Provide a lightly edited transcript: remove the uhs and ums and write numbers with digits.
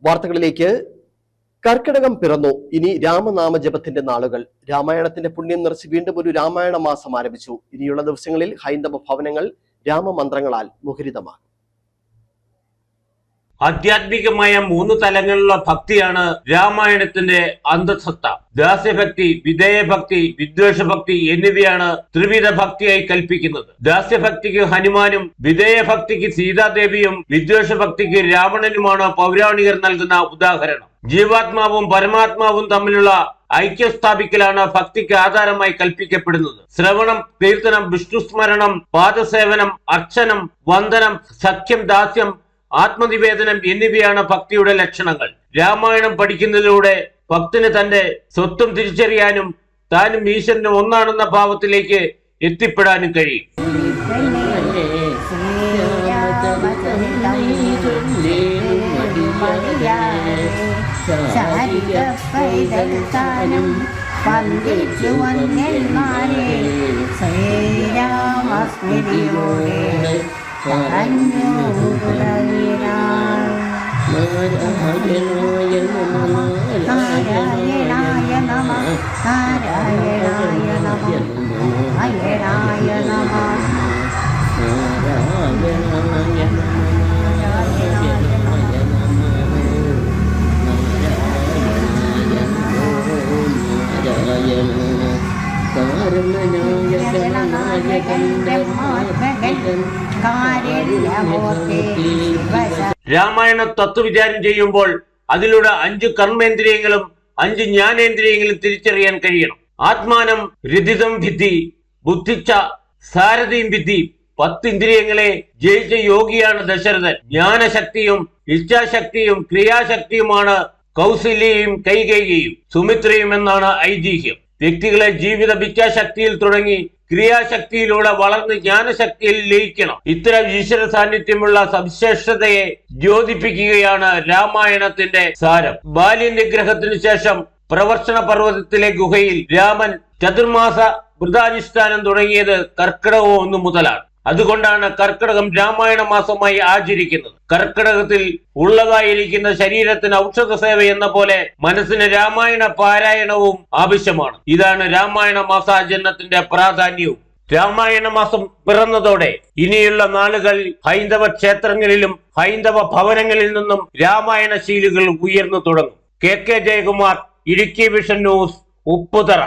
വാർത്തകളിലേക്ക്. കർക്കിടകം പിറന്നു. ഇനി രാമനാമജപത്തിന്റെ നാളുകൾ. രാമായണത്തിന്റെ പുണ്യം നിറച്ച് വീണ്ടും ഒരു രാമായണ മാസം ആരംഭിച്ചു. ഇനിയുള്ള ദിവസങ്ങളിൽ ഹൈന്ദവ ഭവനങ്ങൾ രാമമന്ത്രങ്ങളാൽ മുഖരിതമാകും. ആധ്യാത്മികമായ 3 തലങ്ങളിലുള്ള ഭക്തിയാണ് രാമായണത്തിന്റെ അന്തസത്ത. ദാസ്യഭക്തി, വിധേയഭക്തി, വിദ്വേഷഭക്തി എന്നിവയാണ് ത്രിവിധ ഭക്തിയായി കൽപ്പിക്കുന്നത്. ദാസ്യഭക്തിക്ക് ഹനുമാനും, വിധേയഭക്തിക്ക് സീതാദേവിയും, വിദ്വേഷഭക്തിക്ക് രാവണനുമാണ് പൗരാണികർ നൽകുന്ന ഉദാഹരണം. ജീവാത്മാവും പരമാത്മാവും തമ്മിലുള്ള ഐക്യം സ്ഥാപിക്കലാണ് ഭക്തിക്ക് ആധാരമായി കൽപ്പിക്കപ്പെടുന്നത്. ശ്രവണം, കീർത്തനം, വിഷ്ണുസ്മരണം, പാദസേവനം, അർച്ചനം, വന്ദനം, സഖ്യം, ദാസ്യം, ആത്മനിവേദനം എന്നിവയാണ് ഭക്തിയുടെ ലക്ഷണങ്ങൾ. രാമായണം പഠിക്കുന്നതിലൂടെ ഭക്തന് തന്റെ സ്വത്വം തിരിച്ചറിയാനും താനും ഈശ്വരനും ഒന്നാണെന്ന ഭാവത്തിലേക്ക് എത്തിപ്പെടാനും കഴിയും. രാമായണം തത്വവിചാരം ചെയ്യുമ്പോൾ അതിലൂടെ 5 കർമ്മേന്ദ്രിയങ്ങളും 5 ജ്ഞാനേന്ദ്രിയങ്ങളും തിരിച്ചറിയാൻ കഴിയണം. ആത്മാനം രതിതം വിദ്ധി, ബുദ്ധിച്ച സാരഥിയും വിദ്ധി. 10 ഇന്ദ്രിയങ്ങളെ ജയിച്ച യോഗിയാണ് ദശരഥൻ. ജ്ഞാനശക്തിയും ഇച്ഛാശക്തിയും ക്രിയാശക്തിയുമാണ് കൗസല്യയും കൈകേയിയും സുമിത്രയും എന്നാണ് ഐതിഹ്യം. വ്യക്തികളെ ജീവിത ഇച്ഛാശക്തിയിൽ തുടങ്ങി ക്രിയാശക്തിയിലൂടെ വളർന്ന് ജ്ഞാനശക്തിയിൽ ലയിക്കണം. ഇത്തരം ഈശ്വര സാന്നിധ്യമുള്ള സവിശേഷതയെ ദ്യോതിപ്പിക്കുകയാണ് രാമായണത്തിന്റെ സാരം. ബാല്യനിഗ്രഹത്തിനു ശേഷം പ്രവർത്തന പർവ്വതത്തിലെ ഗുഹയിൽ രാമൻ ചതുർമാസ വ്രതാനുഷ്ഠാനം തുടങ്ങിയത് കർക്കിടകം 1 മുതലാണ്. അതുകൊണ്ടാണ് കർക്കിടകം രാമായണ മാസമായി ആചരിക്കുന്നത്. കർക്കിടകത്തിൽ ഉള്ളതായിരിക്കുന്ന ശരീരത്തിന് ഔഷധ സേവ എന്ന പോലെ മനസ്സിന് രാമായണ പാരായണവും ആവശ്യമാണ്. ഇതാണ് രാമായണ മാസാചരണത്തിന്റെ പ്രാധാന്യവും. രാമായണ മാസം പിറന്നതോടെ ഇനിയുള്ള നാളുകൾ ഹൈന്ദവ ക്ഷേത്രങ്ങളിലും ഹൈന്ദവ ഭവനങ്ങളിൽ നിന്നും രാമായണ ശീലുകൾ ഉയർന്നു തുടങ്ങും. K Jayakumar, Idukki vision news, Upputhara.